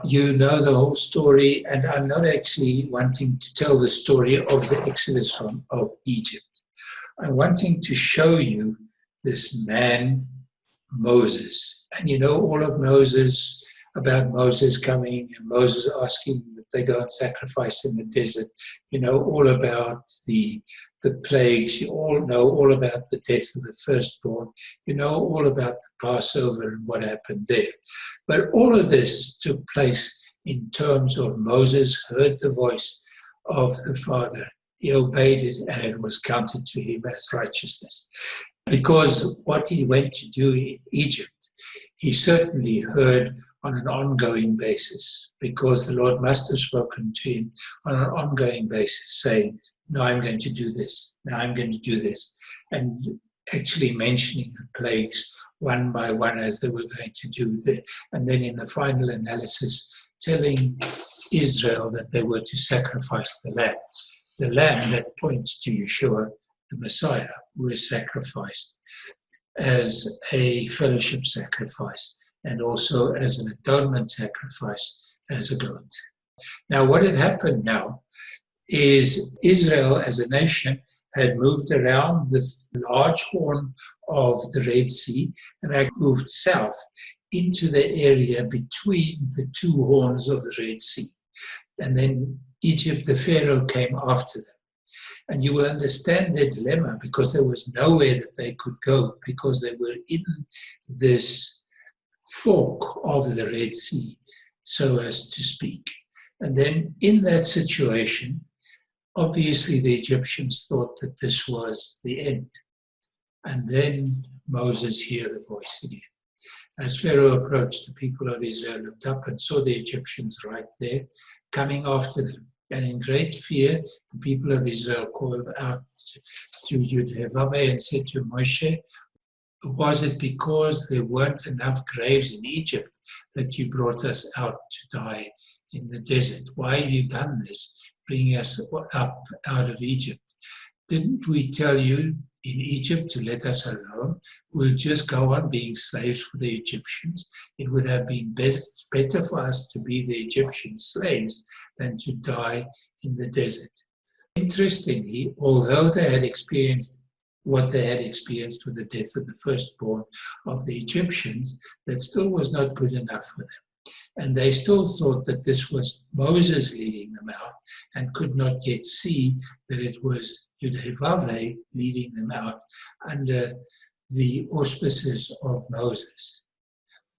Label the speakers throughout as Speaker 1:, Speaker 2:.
Speaker 1: you know the whole story, and I'm not actually wanting to tell the story of the Exodus of Egypt. I'm wanting to show you this man, Moses. And you know all of Moses, about Moses coming and Moses asking that they go and sacrifice in the desert. You know all about the plagues. You all know all about the death of the firstborn. You know all about the Passover and what happened there. But all of this took place in terms of Moses heard the voice of the Father. He obeyed it, and it was counted to him as righteousness. Because what he went to do in Egypt, he certainly heard on an ongoing basis, because the Lord must have spoken to him on an ongoing basis, saying, no, I'm going to do this, now I'm going to do this, and actually mentioning the plagues one by one as they were going to do that, and then in the final analysis telling Israel that they were to sacrifice the lamb that points to Yeshua, the Messiah, who is sacrificed as a fellowship sacrifice and also as an atonement sacrifice as a goat. Now, what had happened now is Israel as a nation had moved around the large horn of the Red Sea and had moved south into the area between the two horns of the Red Sea. And then Egypt, the Pharaoh, came after them. And you will understand their dilemma, because there was nowhere that they could go, because they were in this fork of the Red Sea, so as to speak. And then in that situation, obviously the Egyptians thought that this was the end. And then Moses heard the voice again. As Pharaoh approached, the people of Israel looked up and saw the Egyptians right there, coming after them. And in great fear, the people of Israel called out to Yud-Heh-Vav-Heh and said to Moshe, was it because there weren't enough graves in Egypt that you brought us out to die in the desert? Why have you done this, bringing us up out of Egypt? Didn't we tell you in Egypt to let us alone? We'll just go on being slaves for the Egyptians. It would have been better for us to be the Egyptian slaves than to die in the desert. Interestingly, although they had experienced what they had experienced with the death of the firstborn of the Egyptians, that still was not good enough for them. And they still thought that this was Moses leading them out, and could not yet see that it was Yud-Heh-Vav-Heh leading them out under the auspices of Moses.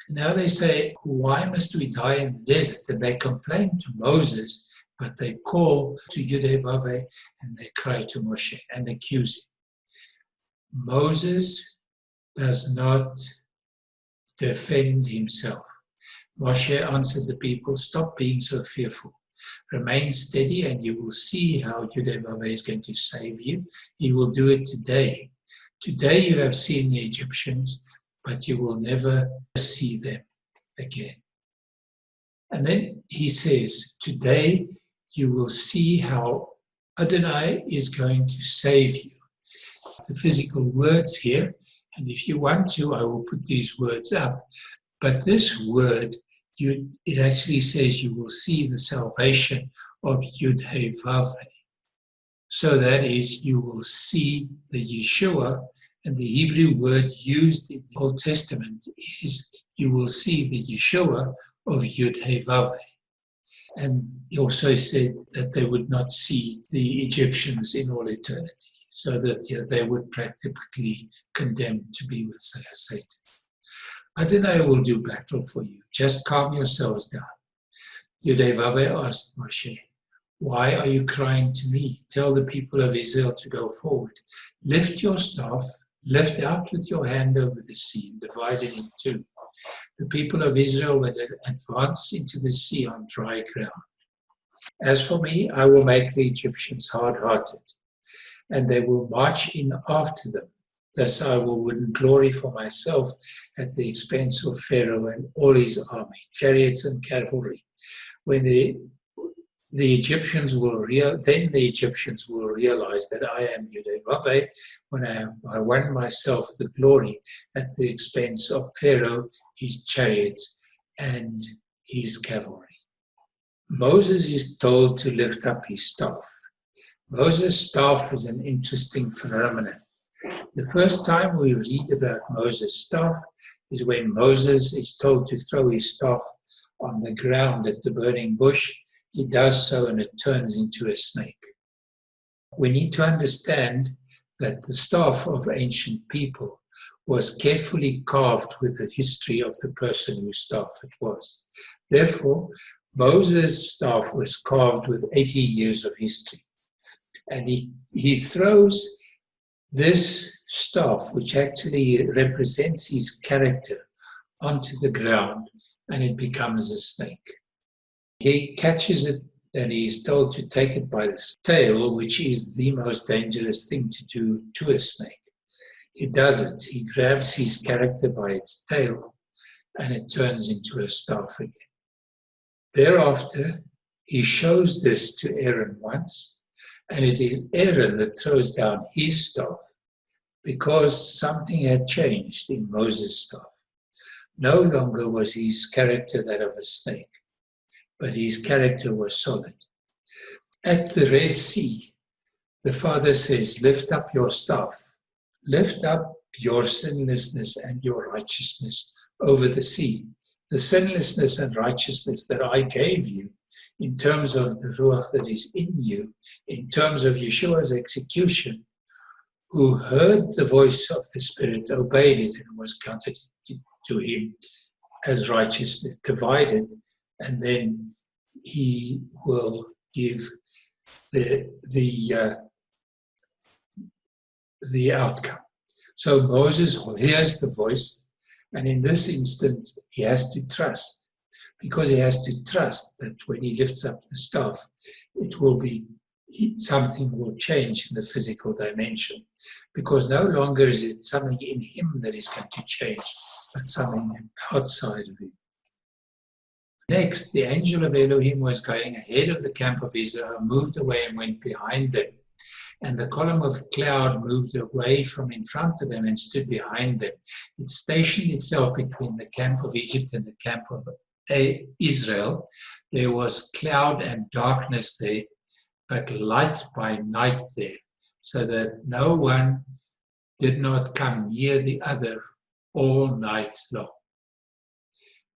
Speaker 1: Now they say, why must we die in the desert? And they complain to Moses, but they call to Yud-Heh-Vav-Heh and they cry to Moshe and accuse him. Moses does not defend himself. Moshe answered the people, stop being so fearful. Remain steady and you will see how Yud-Heh-Vav-Heh is going to save you. He will do it today. Today you have seen the Egyptians, but you will never see them again. And then he says, today you will see how Adonai is going to save you. The physical words here, and if you want to, I will put these words up. But this word, it actually says you will see the salvation of Yud-Heh-Vav-Heh. So that is, you will see the Yeshua, and the Hebrew word used in the Old Testament is you will see the Yeshua of Yud-Heh-Vav-Heh. And he also said that they would not see the Egyptians in all eternity, so that they would practically condemn to be with Satan. Adonai will do battle for you. Just calm yourselves down. Yud-Heh-Vav-Heh asked Moshe, why are you crying to me? Tell the people of Israel to go forward. Lift your staff, lift out with your hand over the sea and divide it in two. The people of Israel would advance into the sea on dry ground. As for me, I will make the Egyptians hard-hearted, and they will march in after them. Thus I will win glory for myself at the expense of Pharaoh and all his army, chariots and cavalry. When the Egyptians will realize that I am Yud-Heh-Vav-Heh, when I won myself the glory at the expense of Pharaoh, his chariots, and his cavalry. Moses is told to lift up his staff. Moses' staff is an interesting phenomenon. The first time we read about Moses' staff is when Moses is told to throw his staff on the ground at the burning bush. He does so and it turns into a snake. We need to understand that the staff of ancient people was carefully carved with the history of the person whose staff it was. Therefore, Moses' staff was carved with 80 years of history. And he throws this staff, which actually represents his character, onto the ground, and it becomes a snake. He catches it, and he is told to take it by the tail, which is the most dangerous thing to do to a snake. He does it. He grabs his character by its tail, and it turns into a staff again. Thereafter, he shows this to Aaron once, and it is Aaron that throws down his staff because something had changed in Moses' staff. No longer was his character that of a snake, but his character was solid. At the Red Sea, the Father says, lift up your staff, lift up your sinlessness and your righteousness over the sea. The sinlessness and righteousness that I gave you in terms of the Ruach that is in you, in terms of Yeshua's execution, who heard the voice of the Spirit, obeyed it, and was counted to him as righteousness, divided, and then he will give the outcome. So Moses hears the voice, and in this instance, he has to trust, because he has to trust that when he lifts up the staff, it will be something will change in the physical dimension, because no longer is it something in him that is going to change, but something outside of him. Next, the angel of Elohim was going ahead of the camp of Israel, moved away and went behind them. And the column of cloud moved away from in front of them and stood behind them. It stationed itself between the camp of Egypt and the camp of Israel. There was cloud and darkness there, but light by night there, so that no one did not come near the other all night long.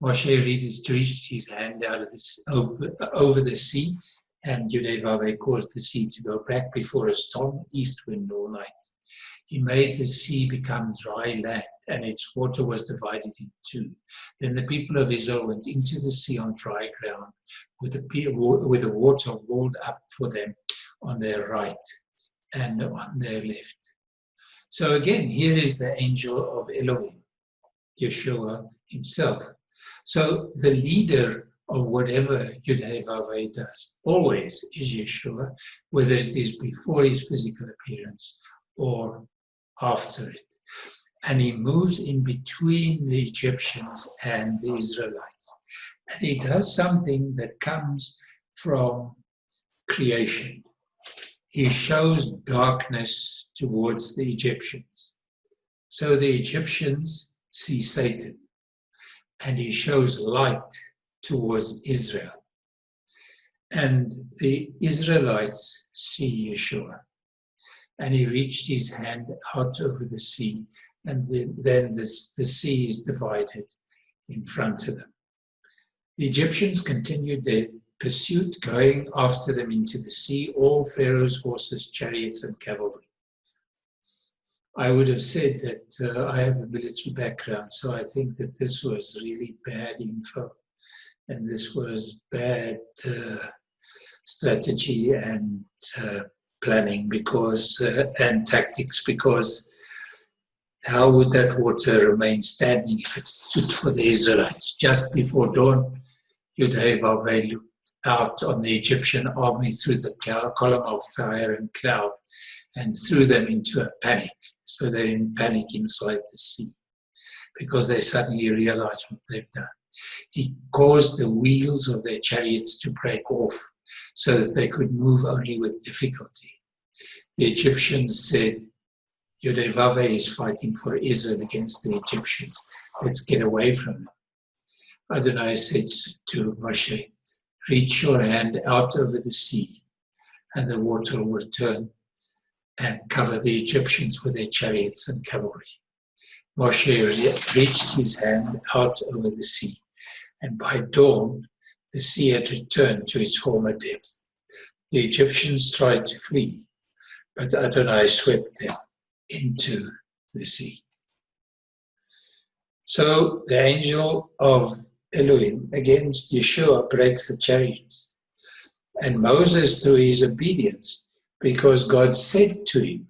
Speaker 1: Moshe reached his hand out of this, over the sea, and Yudevave caused the sea to go back before a strong east wind all night. He made the sea become dry land, and its water was divided in two. Then the people of Israel went into the sea on dry ground, with the water walled up for them on their right and on their left. So again, here is the angel of Elohim, Yeshua himself. So the leader of whatever Yud-Heh-Vav-Heh does always is Yeshua, whether it is before his physical appearance or after it. And he moves in between the Egyptians and the Israelites. And he does something that comes from creation. He shows darkness towards the Egyptians. So the Egyptians see Satan. And he shows light towards Israel. And the Israelites see Yeshua. And he reached his hand out over the sea, and then the sea is divided in front of them. The Egyptians continued their pursuit, going after them into the sea, all Pharaoh's horses, chariots, and cavalry. I would have said that I have a military background, so I think that this was really bad info, and this was bad strategy and planning and tactics, because how would that water remain standing if it stood for the Israelites? Just before dawn, Yud-Heh-Vav-Heh looked out on the Egyptian army through the column of fire and cloud and threw them into a panic. So they're in panic inside the sea because they suddenly realize what they've done. He caused the wheels of their chariots to break off so that they could move only with difficulty. The Egyptians said, Yud-Heh-Vav-Heh is fighting for Israel against the Egyptians. Let's get away from them. Adonai said to Moshe, reach your hand out over the sea, and the water will turn and cover the Egyptians with their chariots and cavalry. Moshe reached his hand out over the sea, and by dawn the sea had returned to its former depth. The Egyptians tried to flee, but Adonai swept them into the sea. So the angel of Elohim, against Yeshua, breaks the chariots. And Moses, through his obedience, because God said to him,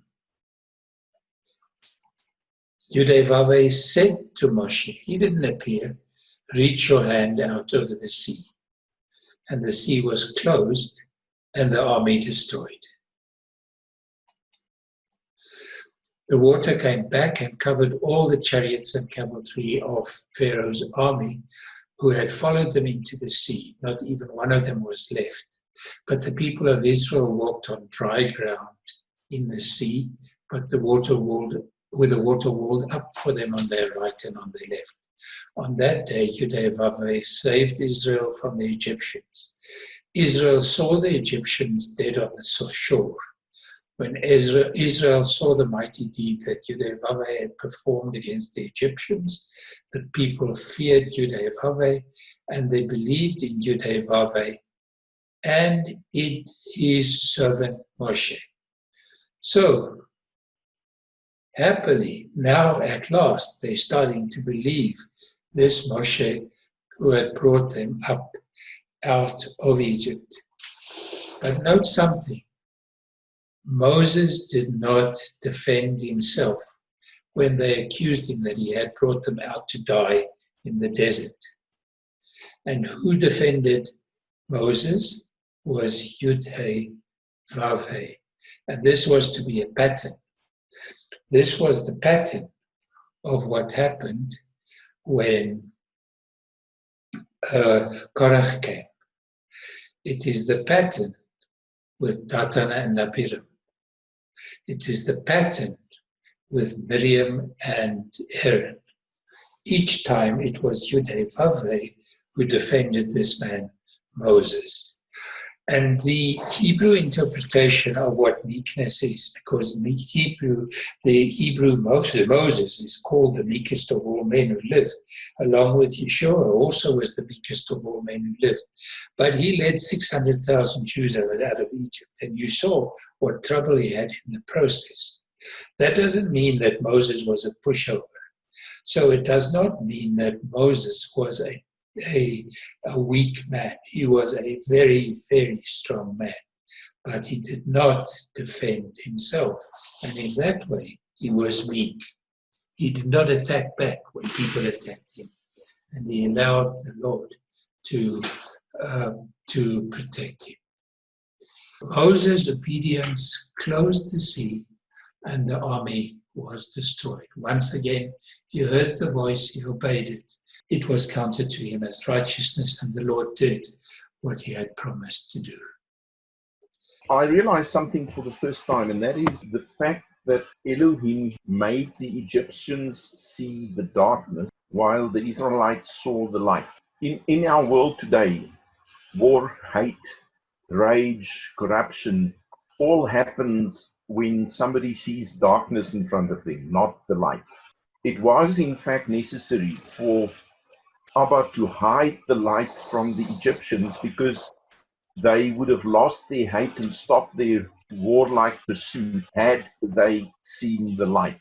Speaker 1: Yudevave said to Moshe, he didn't appear, reach your hand out over the sea. And the sea was closed and the army destroyed. The water came back and covered all the chariots and cavalry of Pharaoh's army who had followed them into the sea. Not even one of them was left. But the people of Israel walked on dry ground in the sea, but the water walled up for them on their right and on their left. On that day, Yudevave saved Israel from the Egyptians. Israel saw the Egyptians dead on the shore. When Israel saw the mighty deed that Yudevave had performed against the Egyptians, the people feared Yudevave, and they believed in Yudevave and in his servant Moshe. So, happily, now at last, they're starting to believe this Moshe who had brought them up out of Egypt. But note something. Moses did not defend himself when they accused him that he had brought them out to die in the desert. And who defended Moses was Yud-Heh-Vav-Heh. And this was to be a pattern. This was the pattern of what happened when Korach came. It is the pattern with Datan and Abiram. It is the pattern with Miriam and Aaron. Each time it was Yud-Heh-Vav-Heh who defended this man, Moses. And the Hebrew interpretation of what meekness is, because the Hebrew Moses is called the meekest of all men who lived, along with Yeshua also was the meekest of all men who lived. But he led 600,000 Jews out of Egypt, and you saw what trouble he had in the process. That doesn't mean that Moses was a pushover. So it does not mean that Moses was a weak man. He was a very, very strong man, but he did not defend himself. And in that way, he was meek. He did not attack back when people attacked him. And he allowed the Lord to protect him. Moses' obedience closed the sea and the army was destroyed. Once again, he heard the voice, he obeyed it. It was counted to him as righteousness, and the Lord did what he had promised to do.
Speaker 2: I realized something for the first time, and that is the fact that Elohim made the Egyptians see the darkness while the Israelites saw the light. In our world today, war, hate, rage, corruption, all happens when somebody sees darkness in front of them, not the light. It was in fact necessary for Abba to hide the light from the Egyptians because they would have lost their hate and stopped their warlike pursuit had they seen the light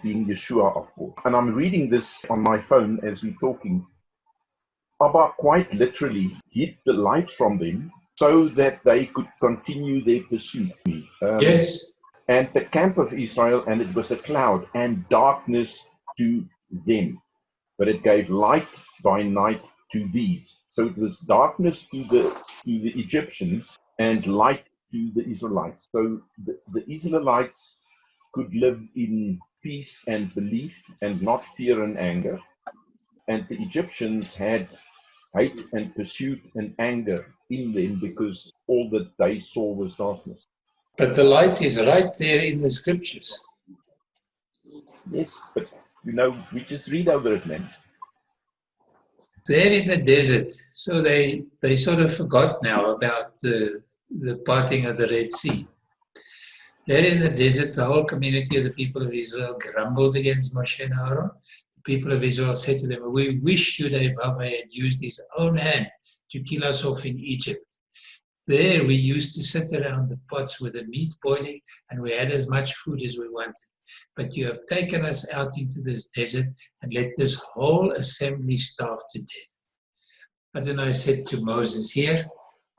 Speaker 2: being Yeshua, of course. And I'm reading this on my phone as we're talking. Abba quite literally hid the light from them so that they could continue their pursuit.
Speaker 1: Yes.
Speaker 2: And the camp of Israel, and it was a cloud and darkness to them, but it gave light by night to these. So it was darkness to the Egyptians and light to the Israelites. So the Israelites could live in peace and belief and not fear and anger. And the Egyptians had hate and pursuit and anger in them because all that they saw was darkness.
Speaker 1: But the light is right there in the scriptures.
Speaker 2: Yes, but we just read over it, man.
Speaker 1: They're in the desert, so they sort of forgot now about the parting of the Red Sea. There in the desert, the whole community of the people of Israel grumbled against Moshe and Aaron. The people of Israel said to them, we wish Yudevave had used his own hand to kill us off in Egypt. There we used to sit around the pots with the meat boiling, and we had as much food as we wanted. But you have taken us out into this desert and let this whole assembly starve to death. Adonai said to Moses, here,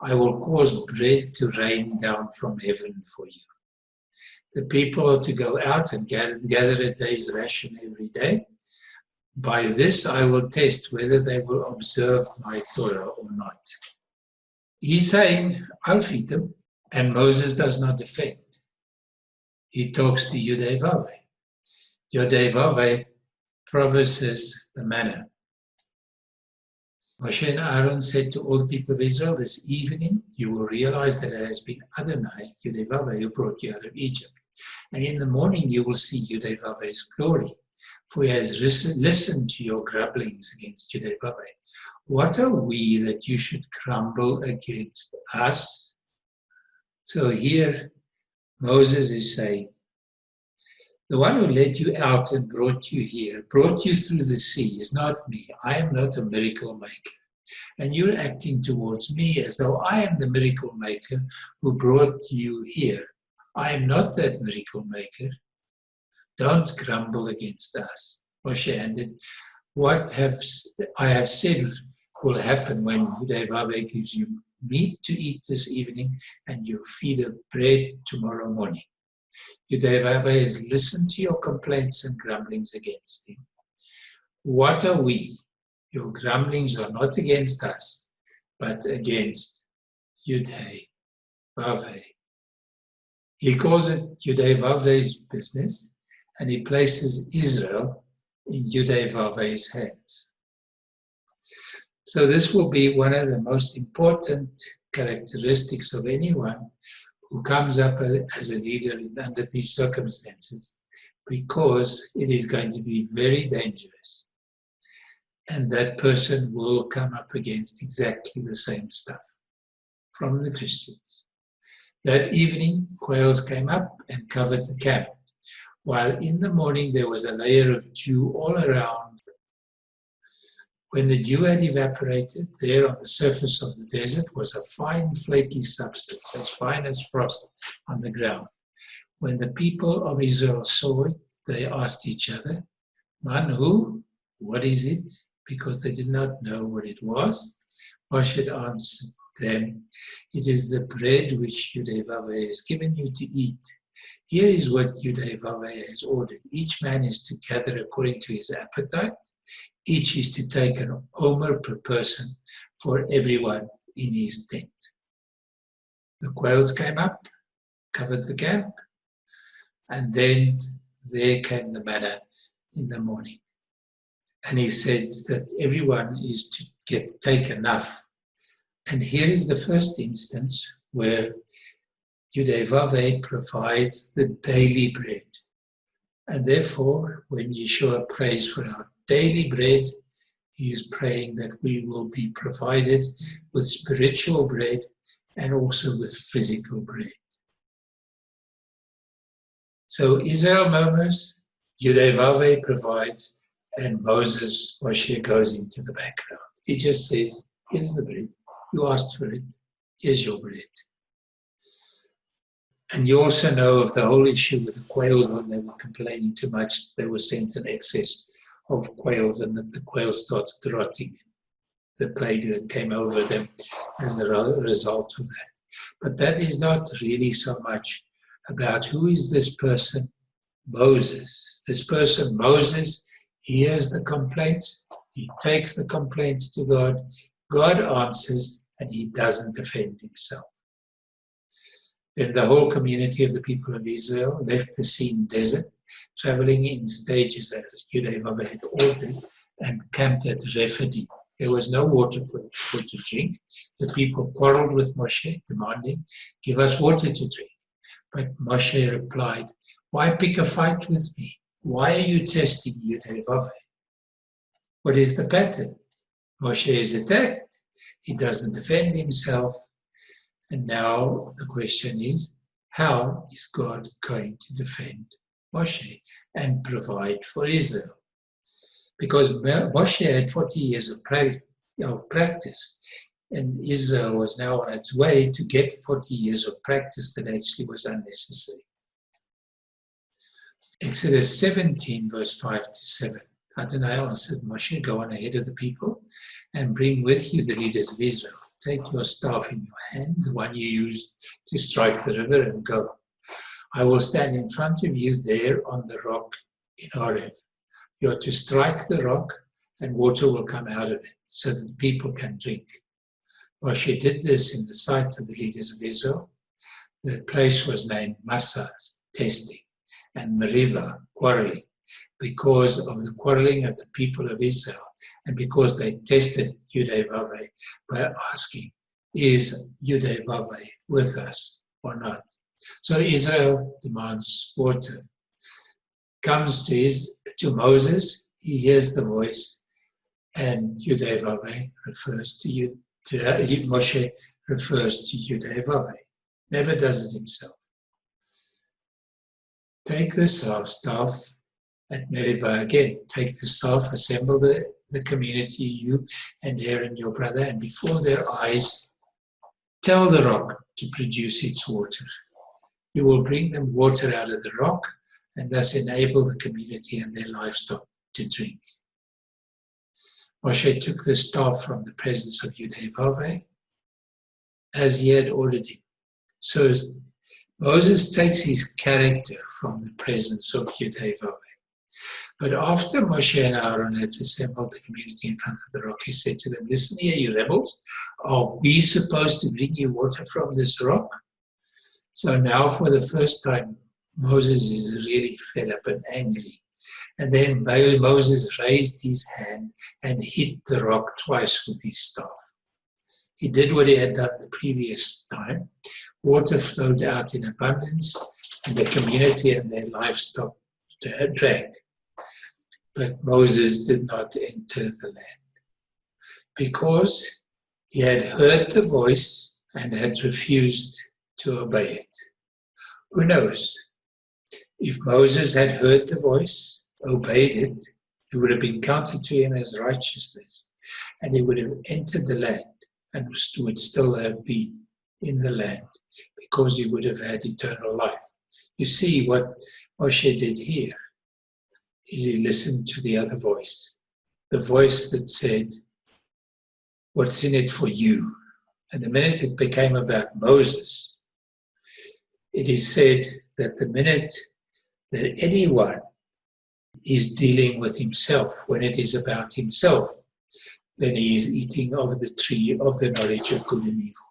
Speaker 1: I will cause bread to rain down from heaven for you. The people are to go out and gather a day's ration every day. By this I will test whether they will observe my Torah or not. He's saying, I'll feed them, and Moses does not defend. He talks to Yudevave. Yudevave promises the manna. Moshe and Aaron said to all the people of Israel, this evening you will realize that it has been Adonai, Yudevave, who brought you out of Egypt. And in the morning you will see Yudevave's glory, for he has listened to your grumblings against Yudevave. What are we that you should grumble against us? So here Moses is saying, the one who led you out and brought you here, brought you through the sea, is not me. I am not a miracle maker. And you're acting towards me as though I am the miracle maker who brought you here. I am not that miracle maker. Don't grumble against us. Moshe ended, what I have said will happen when Yudevave gives you meat to eat this evening and you feed of bread tomorrow morning. Yudevave has listened to your complaints and grumblings against him. What are we? Your grumblings are not against us, but against Yudevave. He calls it Yudevave's business, and he places Israel in Yudevave's hands. So this will be one of the most important characteristics of anyone who comes up as a leader under these circumstances, because it is going to be very dangerous. And that person will come up against exactly the same stuff from the Christians. That evening, quails came up and covered the camp, while in the morning there was a layer of dew all around. When the dew had evaporated, there on the surface of the desert was a fine flaky substance, as fine as frost on the ground. When the people of Israel saw it, they asked each other, Manhu, what is it? Because they did not know what it was. Moshe answered them, it is the bread which Yudevave has given you to eat. Here is what Yudevave has ordered. Each man is to gather according to his appetite. Each is to take an omer per person for everyone in his tent. The quails came up, covered the camp, and then there came the manna in the morning. And he said that everyone is to take enough. And here is the first instance where Yudevave provides the daily bread. And therefore, when Yeshua prays for our daily bread, he is praying that we will be provided with spiritual bread and also with physical bread. So Israel murmurs, Yudevave provides, and Moshe goes into the background. He just says, here's the bread. You asked for it. Here's your bread. And you also know of the whole issue with the quails when they were complaining too much. They were sent an excess of quails and that the quails started rotting. The plague that came over them as a result of that. But that is not really so much about who is this person, Moses. This person, Moses, hears the complaints. He takes the complaints to God. God answers, and he doesn't defend himself. Then the whole community of the people of Israel left the Sin desert, traveling in stages as Yudevave had ordered, and camped at Rephidim. There was no water for the people to drink. The people quarreled with Moshe, demanding, give us water to drink. But Moshe replied, why pick a fight with me? Why are you testing Yudevave? What is the pattern? Moshe is attacked. He doesn't defend himself. And now the question is, how is God going to defend Moshe and provide for Israel? Because Moshe had 40 years of practice, and Israel was now on its way to get 40 years of practice that actually was unnecessary. Exodus 17, verse 5 to 7. Adonai answered Moshe, go on ahead of the people and bring with you the leaders of Israel. Take your staff in your hand, the one you used to strike the river, and go. I will stand in front of you there on the rock in Horeb. You are to strike the rock, and water will come out of it, so that the people can drink. Moshe did this in the sight of the leaders of Israel. The place was named Massah, testing, and Meribah, quarreling, because of the quarreling of the people of Israel, and because they tested Yudhe-Vaveh by asking, is Yudhe-Vaveh with us or not? So Israel demands water. Comes to Moses, he hears the voice, and Yudhe-Vaveh refers to Moshe refers to Yudhe-Vaveh. Never does it himself. Take the staff at Meribah again. Take the staff, assemble the community, you and Aaron, your brother, and before their eyes, tell the rock to produce its water. You will bring them water out of the rock and thus enable the community and their livestock to drink. Moshe took the staff from the presence of Yudhe-Vaveh as he had ordered him. So Moses takes his character from the presence of Yudhe-Vaveh. But after Moshe and Aaron had assembled the community in front of the rock, he said to them, listen here, you rebels, are we supposed to bring you water from this rock? So now for the first time, Moses is really fed up and angry. And then Moses raised his hand and hit the rock twice with his staff. He did what he had done the previous time. Water flowed out in abundance, and the community and their livestock drank. But Moses did not enter the land because he had heard the voice and had refused to obey it. Who knows? If Moses had heard the voice, obeyed it, it would have been counted to him as righteousness, and he would have entered the land and would still have been in the land because he would have had eternal life. You see what Moshe did here is he listened to the other voice, the voice that said, what's in it for you? And the minute it became about Moses, it is said that the minute that anyone is dealing with himself, when it is about himself, then he is eating of the tree of the knowledge of good and evil.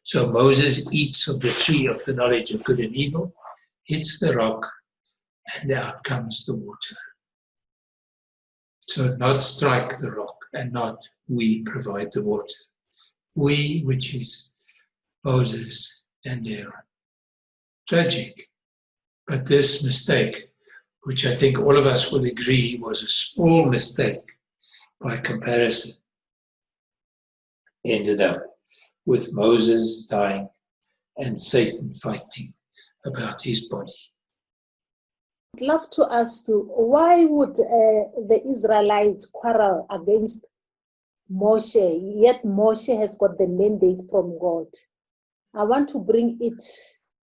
Speaker 1: So Moses eats of the tree of the knowledge of good and evil, hits the rock, and out comes the water. So not strike the rock, and not we provide the water. We, which is Moses and Aaron. Tragic. But this mistake, which I think all of us will agree was a small mistake by comparison, ended up with Moses dying and Satan fighting about his body.
Speaker 3: I'd love to ask you, why would the Israelites quarrel against Moshe, yet Moshe has got the mandate from God? I want to bring it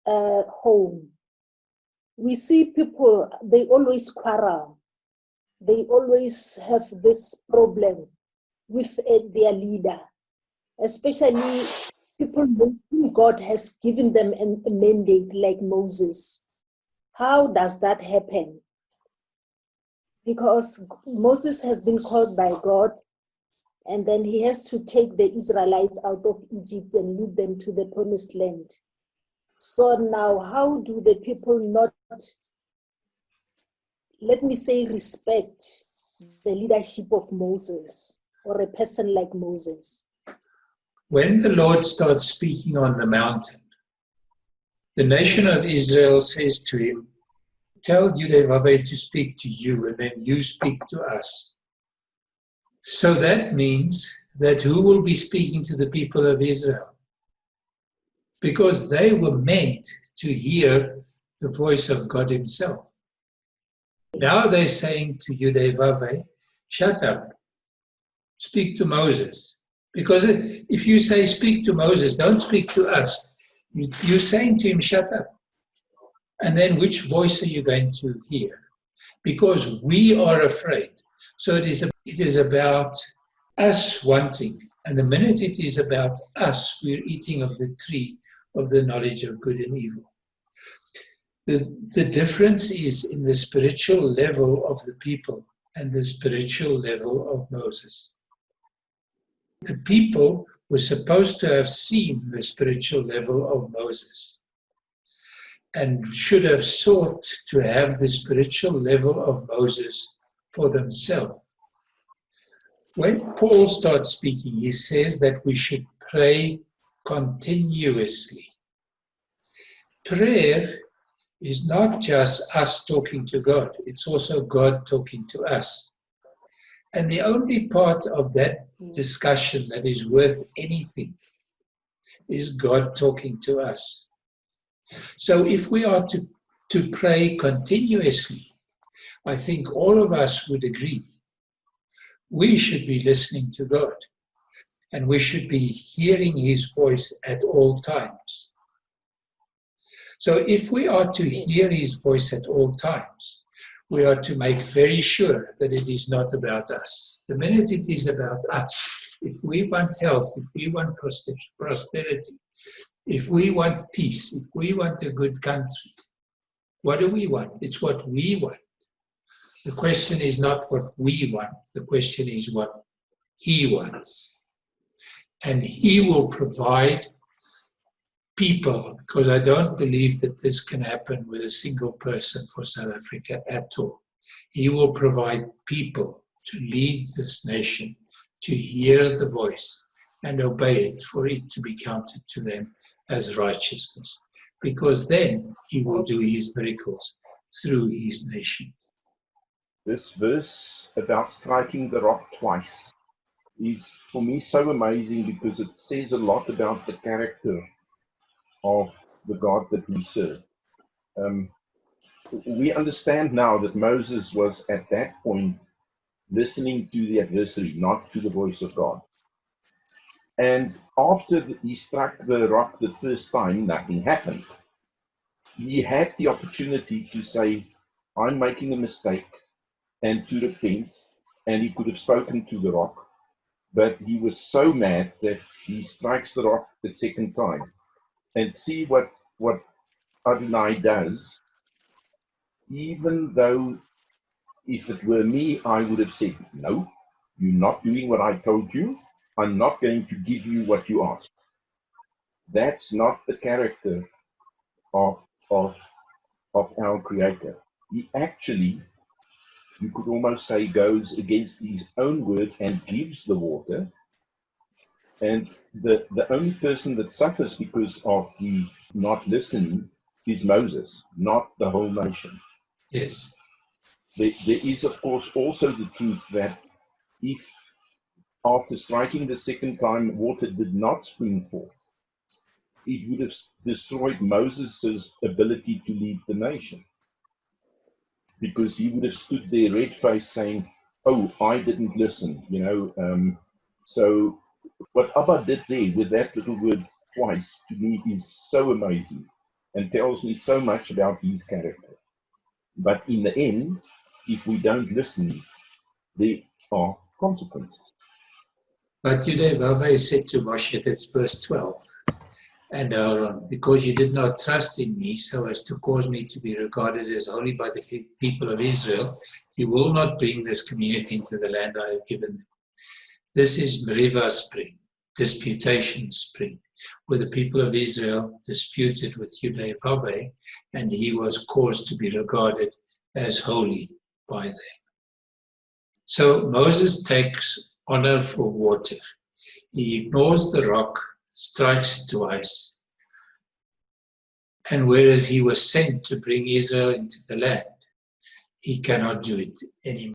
Speaker 3: home. We see people, they always quarrel. They always have this problem with their leader, especially people whom God has given them a mandate like Moses. How does that happen? Because Moses has been called by God, and then he has to take the Israelites out of Egypt and lead them to the promised land. So now, how do the people not, let me say, respect the leadership of Moses or a person like Moses?
Speaker 1: When the Lord starts speaking on the mountain, the nation of Israel says to him, tell Yudhe-Vaveh to speak to you, and then you speak to us. So that means that who will be speaking to the people of Israel? Because they were meant to hear the voice of God himself. Now they're saying to Yudevave, shut up, speak to Moses. Because if you say speak to Moses, don't speak to us, you're saying to him, shut up. And then which voice are you going to hear? Because we are afraid. So it is about us wanting. And the minute it is about us, we're eating of the tree of the knowledge of good and evil. The difference is in the spiritual level of the people and the spiritual level of Moses. The people were supposed to have seen the spiritual level of Moses and should have sought to have the spiritual level of Moses for themselves. When Paul starts speaking, he says that we should pray continuously. Prayer is not just us talking to God, it's also God talking to us. And the only part of that discussion that is worth anything is God talking to us. So if we are to pray continuously, I think all of us would agree, we should be listening to God and we should be hearing his voice at all times. So if we are to hear his voice at all times, we are to make very sure that it is not about us. The minute it is about us, if we want health, if we want prosperity, if we want peace, if we want a good country, what do we want? It's what we want. The question is not what we want. The question is what he wants. And he will provide people, because I don't believe that this can happen with a single person for South Africa at all. He will provide people to lead this nation, to hear the voice and obey it, for it to be counted to them as righteousness. Because then he will do his miracles through his nation.
Speaker 2: This verse about striking the rock twice is for me so amazing because it says a lot about the character of the God that we serve. We understand now that Moses was at that point listening to the adversary, not to the voice of God. And after he struck the rock the first time, nothing happened. He had the opportunity to say, I'm making a mistake, and to repent, and he could have spoken to the rock. But he was so mad that he strikes the rock the second time. And see what Adonai does. Even though if it were me, I would have said, no, you're not doing what I told you. I'm not going to give you what you asked. That's not the character of our Creator. He actually, you could almost say, goes against his own word and gives the water. And the only person that suffers because of the not listening is Moses, not the whole nation.
Speaker 1: Yes.
Speaker 2: There is, of course, also the truth that if after striking the second time water did not spring forth, it would have destroyed Moses' ability to lead the nation. Because he would have stood there red-faced saying, oh, I didn't listen, So what Abba did there with that little word twice, to me, is so amazing and tells me so much about his character. But in the end, if we don't listen, there are consequences.
Speaker 1: But Yudevave said to Moshe, that's verse 12, and Aaron, because you did not trust in me so as to cause me to be regarded as holy by the people of Israel, you will not bring this community into the land I have given them. This is Meribah spring, disputation spring, where the people of Israel disputed with Yudevave, and he was caused to be regarded as holy by them. So Moses takes honor for water. He ignores the rock, strikes it twice, and whereas he was sent to bring Israel into the land, he cannot do it anymore.